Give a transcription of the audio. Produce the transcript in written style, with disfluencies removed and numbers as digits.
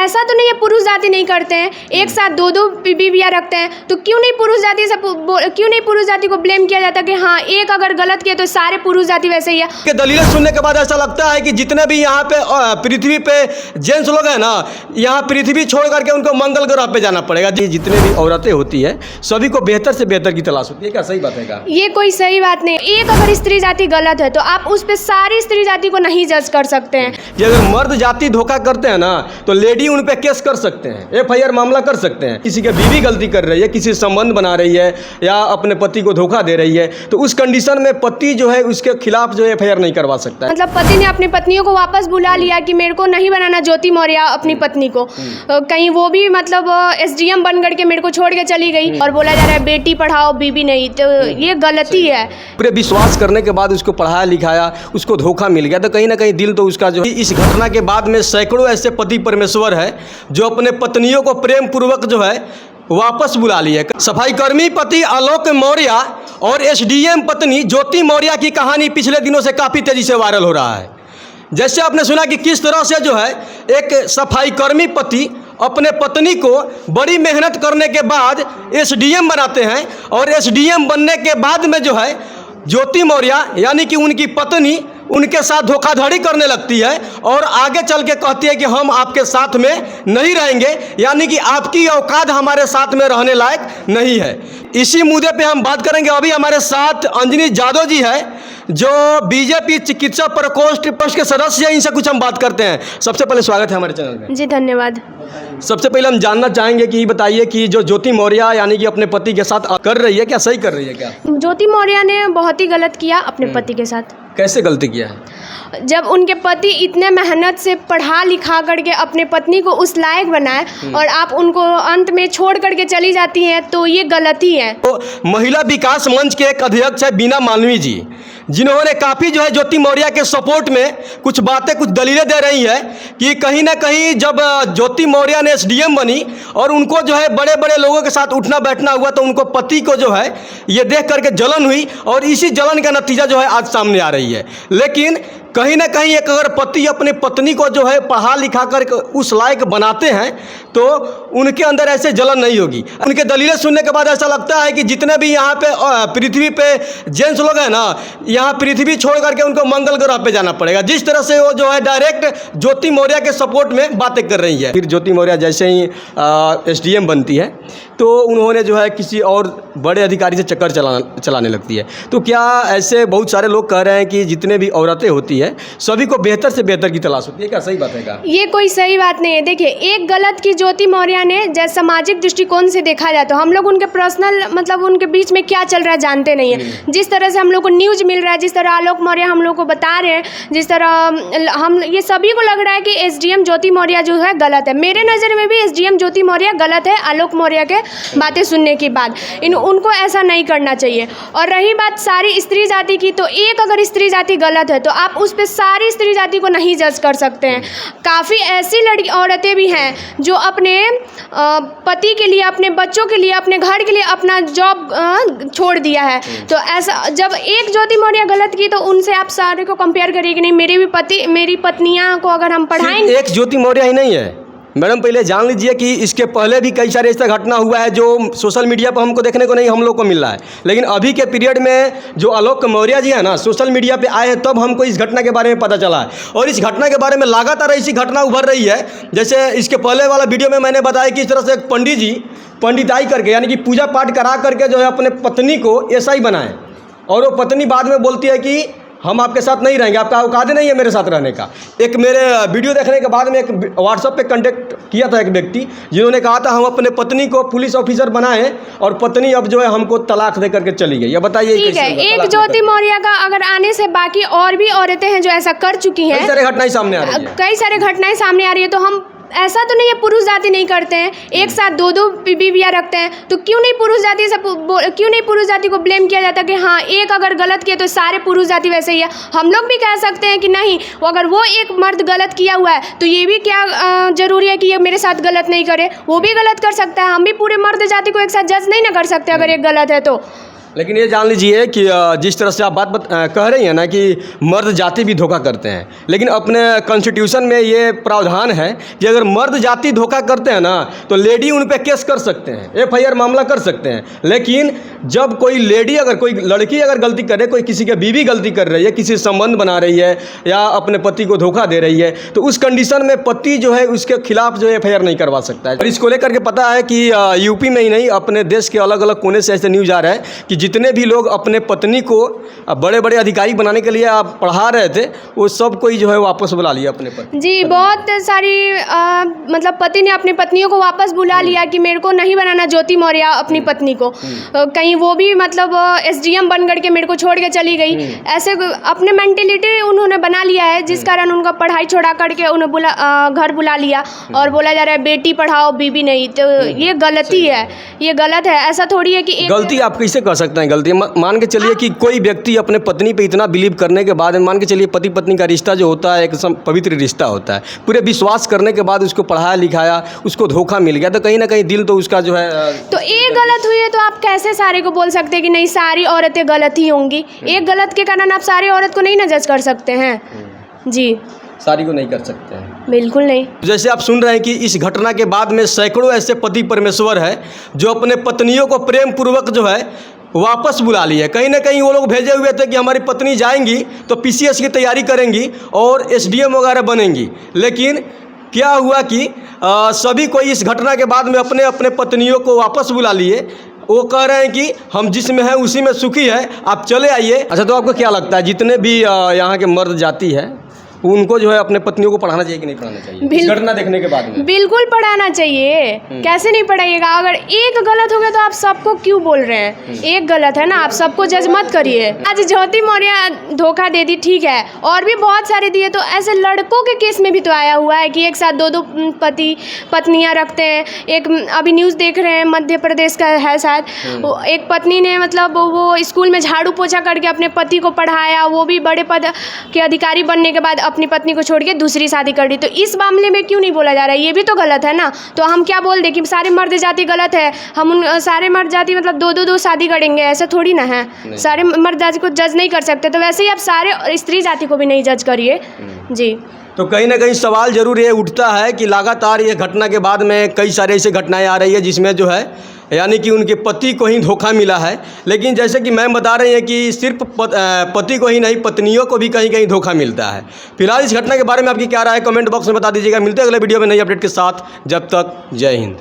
ऐसा तो नहीं है पुरुष जाति नहीं करते हैं, एक साथ दो दो बीवियाँ रखते हैं, तो क्यों नहीं पुरुष जाति को ब्लेम किया जाता कि हाँ एक अगर गलत किया तो सारे पुरुष जाति वैसे ही है। के दलीलें सुनने के बाद ऐसा लगता है कि जितने भी यहाँ पे पृथ्वी पे जेंट्स लोग हैं ना, यहाँ पृथ्वी छोड़ करके उनको मंगल ग्रह पे जाना पड़ेगा। जितने भी औरतें होती है सभी को बेहतर से बेहतर की तलाश होती है। क्या सही बात है क्या? ये कोई सही बात नहीं। एक अगर स्त्री जाति गलत है तो आप उस पर सारी स्त्री जाति को नहीं जज कर सकते हैं। कि अगर मर्द जाति धोखा करते हैं ना तो लेडी उन पे केस कर सकते हैं, FIR मामला कर सकते हैं। किसी के बीवी गलती कर रही है, किसी संबंध बना रही है या अपने पति को धोखा दे रही है, तो उस कंडीशन में पति जो है उसके खिलाफ जो है FIR नहीं करवा सकता है। मतलब पति ने अपनी पत्नियों को वापस बुला लिया कि मेरे को नहीं बनाना ज्योति मौर्य अपनी पत्नी को, कहीं वो भी मतलब SDM बन करके मेरे को छोड़ के चली गई और बोला जा रहा है बेटी पढ़ाओ बीबी नहीं, तो ये गलती है। पूरे विश्वास करने के बाद उसको पढ़ाया लिखाया, उसको धोखा मिल गया, तो कहीं ना कहीं दिल तो उसका जो इस घटना के बाद में सैकड़ों ऐसे पति परमेश्वर है जो अपने पत्नियों को प्रेम पूर्वक जो है वापस बुला लिए। सफाई कर्मी पति आलोक मौर्य और SDM पत्नी ज्योति मौर्य की कहानी पिछले दिनों से काफ़ी तेज़ी से वायरल हो रहा है। जैसे आपने सुना कि किस तरह से जो है एक सफाई कर्मी पति अपने पत्नी को बड़ी मेहनत करने के बाद SDM बनाते हैं और SDM बनने के बाद में जो है ज्योति मौर्य यानी कि उनकी पत्नी उनके साथ धोखाधड़ी करने लगती है और आगे चल के कहती है कि हम आपके साथ में नहीं रहेंगे, यानी कि आपकी औकात हमारे साथ में रहने लायक नहीं है। इसी मुद्दे पे हम बात करेंगे। अभी हमारे साथ अंजनी जादव जी है जो BJP चिकित्सा प्रकोष्ठ के सदस्य हैं। इनसे कुछ हम बात करते हैं। सबसे पहले स्वागत है हमारे चैनल में। जी धन्यवाद। सबसे पहले हम जानना चाहेंगे कि बताइए कि जो ज्योति मौर्य यानी कि अपने पति के साथ कर रही है, क्या सही कर रही है क्या? ज्योति मौर्य ने बहुत ही गलत किया अपने पति के साथ। कैसे गलती किया है? जब उनके पति इतने मेहनत से पढ़ा लिखा करके अपने पत्नी को उस लायक बनाए और आप उनको अंत में छोड़ करके चली जाती हैं, तो ये गलती है। तो महिला विकास मंच के एक अध्यक्ष है बीना मालवी जी, जिन्होंने काफ़ी जो है ज्योति मौर्य के सपोर्ट में कुछ बातें कुछ दलीलें दे रही है कि कहीं ना कहीं जब ज्योति मौर्य ने SDM बनी और उनको जो है बड़े बड़े लोगों के साथ उठना बैठना हुआ तो उनको पति को जो है ये देख करके जलन हुई और इसी जलन का नतीजा जो है आज सामने आ रही है। लेकिन कहीं ना कहीं एक अगर पति अपने पत्नी को जो है पढ़ा लिखा कर उस लायक बनाते हैं तो उनके अंदर ऐसे जलन नहीं होगी। उनके दलीलें सुनने के बाद ऐसा लगता है कि जितने भी यहाँ पे पृथ्वी पे जेंट्स लोग हैं ना, यहाँ पृथ्वी छोड़ करके उनको मंगल ग्रह पे जाना पड़ेगा। जिस तरह से वो जो है डायरेक्ट ज्योति मौर्य के सपोर्ट में बातें कर रही है। फिर ज्योति मौर्य जैसे ही SDM बनती है तो उन्होंने जो है किसी और बड़े अधिकारी से चक्कर चलाने लगती है। तो क्या ऐसे बहुत सारे लोग कह रहे हैं कि जितने भी औरतें होती है सभी को बेहतर से बेहतर की तलाश होती है? क्या सही बात है क्या? ये कोई सही बात नहीं है। देखिए, एक गलत की ज्योति मौर्य ने जैसे सामाजिक दृष्टिकोण से देखा जाए तो हम लोग उनके पर्सनल मतलब उनके बीच में क्या चल रहा है जानते नहीं है। जिस तरह से हम लोग को न्यूज़ मिल रहा है, जिस तरह आलोक मौर्य हम लोग को बता रहे हैं, जिस तरह हम ये सभी को लग रहा है कि SDM ज्योति मौर्य जो है गलत है। मेरे नज़र में भी SDM ज्योति मौर्य गलत है आलोक मौर्य के बातें सुनने के बाद। उनको ऐसा नहीं करना चाहिए। और रही बात सारी स्त्री जाति की, तो एक अगर स्त्री जाति गलत है तो आप उस पर सारी स्त्री जाति को नहीं जज कर सकते हैं। काफ़ी ऐसी औरतें भी हैं जो अपने पति के लिए, अपने बच्चों के लिए, अपने घर के लिए अपना जॉब छोड़ दिया है। तो ऐसा जब एक ज्योति मौर्य गलत की तो उनसे आप सारे को कंपेयर करिए कि नहीं मेरी पत्नियां को अगर हम पढ़ाएंगे। एक ज्योति मौर्य ही नहीं है मैडम, पहले जान लीजिए कि इसके पहले भी कई सारे ऐसा घटना हुआ है जो सोशल मीडिया पर हमको देखने को नहीं हम लोग को मिल रहा है। लेकिन अभी के पीरियड में जो आलोक मौर्य जी है ना, सोशल मीडिया पे आए हैं तब हमको इस घटना के बारे में पता चला है। और इस घटना के बारे में लगातार ऐसी घटना उभर रही है। जैसे इसके पहले वाला वीडियो में मैंने बताया कि इस तरह से एक पंडित जी पंडिताई करके यानी कि पूजा पाठ करा करके जो है अपने पत्नी को SI बनाए और वो पत्नी बाद में बोलती है कि हम आपके साथ नहीं रहेंगे, आपका औकात नहीं है मेरे साथ रहने का। एक मेरे वीडियो देखने के बाद में एक व्हाट्सएप पे कांटेक्ट किया था एक व्यक्ति जिन्होंने कहा था हम अपने पत्नी को पुलिस ऑफिसर बनाए और पत्नी अब जो है हमको तलाक दे करके चली गई। ये बताइए। ठीक है, एक ज्योति मौर्य का अगर आने से बाकी और भी औरतें हैं जो ऐसा कर चुकी हैं, कई सारे घटनाएं सामने आ रही है। कई सारे घटनाएं सामने आ रही है। तो हम ऐसा तो नहीं है पुरुष जाति नहीं करते हैं, एक साथ दो दो बीवियाँ रखते हैं, तो क्यों नहीं पुरुष जाति को ब्लेम किया जाता कि हाँ एक अगर गलत किया तो सारे पुरुष जाति वैसे ही है। हम लोग भी कह सकते हैं कि नहीं, अगर वो एक मर्द गलत किया हुआ है तो ये भी क्या ज़रूरी है कि ये मेरे साथ गलत नहीं करे, वो भी गलत कर सकता है। हम भी पूरे मर्द जाति को एक साथ जज नहीं ना कर सकते अगर एक गलत है तो। लेकिन ये जान लीजिए कि जिस तरह से आप कह रही हैं ना कि मर्द जाति भी धोखा करते हैं, लेकिन अपने कॉन्स्टिट्यूशन में ये प्रावधान है कि अगर मर्द जाति धोखा करते हैं ना तो लेडी उन पे केस कर सकते हैं, FIR मामला कर सकते हैं। लेकिन जब कोई लेडी, अगर कोई लड़की अगर गलती करे, कोई किसी के बीवी गलती कर रही है, किसी संबंध बना रही है या अपने पति को धोखा दे रही है, तो उस कंडीशन में पति जो है उसके खिलाफ जो है FIR नहीं करवा सकता है। और इसको लेकर के पता है कि यूपी में ही नहीं, अपने देश के अलग अलग कोने से ऐसे न्यूज़ आ रहा है कि जितने भी लोग अपने पत्नी को बड़े बड़े अधिकारी बनाने के लिए आप पढ़ा रहे थे, वो सब कोई जो है वापस बुला लिया अपने पति। जी, बहुत सारी मतलब पति ने अपनी पत्नियों को वापस बुला लिया कि मेरे को नहीं बनाना ज्योति मौर्य अपनी पत्नी को। कहीं वो भी मतलब SDM बन करके मेरे को छोड़ के चली गई। ऐसे अपने मेंटेलिटी उन्होंने बना लिया है, जिस कारण उनका पढ़ाई छोड़ा करके उन्हें घर बुला लिया और बोला जा रहा है बेटी पढ़ाओ बीबी नहीं। तो ये गलती है, ये गलत है। ऐसा थोड़ी है कि गलती आप कैसे कर सकते हैं? गलती मान के चलिए कि कोई व्यक्ति अपने पत्नी पे इतना बिलीव करने के बाद, मान के चलिए पति पत्नी का रिश्ता जो होता है एक पवित्र रिश्ता होता है, पूरे विश्वास करने के बाद उसको पढ़ाया लिखाया, उसको धोखा मिल गया, तो कहीं ना कहीं दिल तो उसका जो है। तो एक गलत हुई है तो आप कैसे सारे को बोल सकते हैं कि नहीं सारी औरतें गलत ही होंगी? एक गलत के कारण आप सारी औरत को नहीं ना जज कर सकते हैं। जी, सारी को नहीं कर सकते हैं, बिल्कुल नहीं। जैसे आप सुन रहे हैं कि इस घटना के बाद में सैकड़ों ऐसे पति परमेश्वर है जो अपने पत्नियों को प्रेम पूर्वक जो है वापस बुला लिए। कहीं ना कहीं वो लोग भेजे हुए थे कि हमारी पत्नी जाएंगी तो PCS की तैयारी करेंगी और SDM वगैरह बनेंगी। लेकिन क्या हुआ कि सभी कोई इस घटना के बाद में अपने अपने पत्नियों को वापस बुला लिए। वो कह रहे हैं कि हम जिसमें हैं उसी में सुखी है, आप चले आइए। अच्छा, तो आपको क्या लगता है जितने भी यहाँ के मर्द जाति है उनको जो है अपने पत्नियों को पढ़ाना चाहिए कि नहीं पढ़ाना चाहिए? इस घटना देखने के बाद में बिल्कुल पढ़ाना चाहिए। कैसे नहीं पढ़ाइएगा? अगर एक गलत हो गया तो आप सबको क्यों बोल रहे हैं? एक गलत है ना, आप सबको जज मत करिए। आज ज्योति मौर्य धोखा दे दी, ठीक है, और भी बहुत सारे दिए। तो ऐसे लड़कों के केस में भी तो आया हुआ है कि एक साथ दो पति पत्नियां रखते हैं। एक अभी न्यूज़ देख रहे हैं, मध्य प्रदेश का है शायद, एक पत्नी ने मतलब वो स्कूल में झाड़ू पोछा करके अपने पति को पढ़ाया, वो भी बड़े पद के अधिकारी बनने के बाद अपनी पत्नी को छोड़ के दूसरी शादी कर दी। तो इस मामले में क्यों नहीं बोला जा रहा है? ये भी तो गलत है ना। तो हम क्या बोल दें कि सारे मर्द जाति गलत है, हम उन सारे मर्द जाति मतलब दो शादी करेंगे? ऐसा थोड़ी ना है। सारे मर्द जाति को जज नहीं कर सकते, तो वैसे ही आप सारे स्त्री जाति को भी नहीं जज करिए। जी, तो कहीं ना कहीं सवाल जरूर ये उठता है कि लगातार ये घटना के बाद में कई सारे ऐसे घटनाएं आ रही है जिसमें जो है यानी कि उनके पति को ही धोखा मिला है। लेकिन जैसे कि मैम बता रही हैं कि सिर्फ पति को ही नहीं, पत्नियों को भी कहीं कहीं धोखा मिलता है। फिलहाल इस घटना के बारे में आपकी क्या राय है कमेंट बॉक्स में बता दीजिएगा। मिलते हैं अगले वीडियो में नई अपडेट के साथ। जब तक जय हिंद।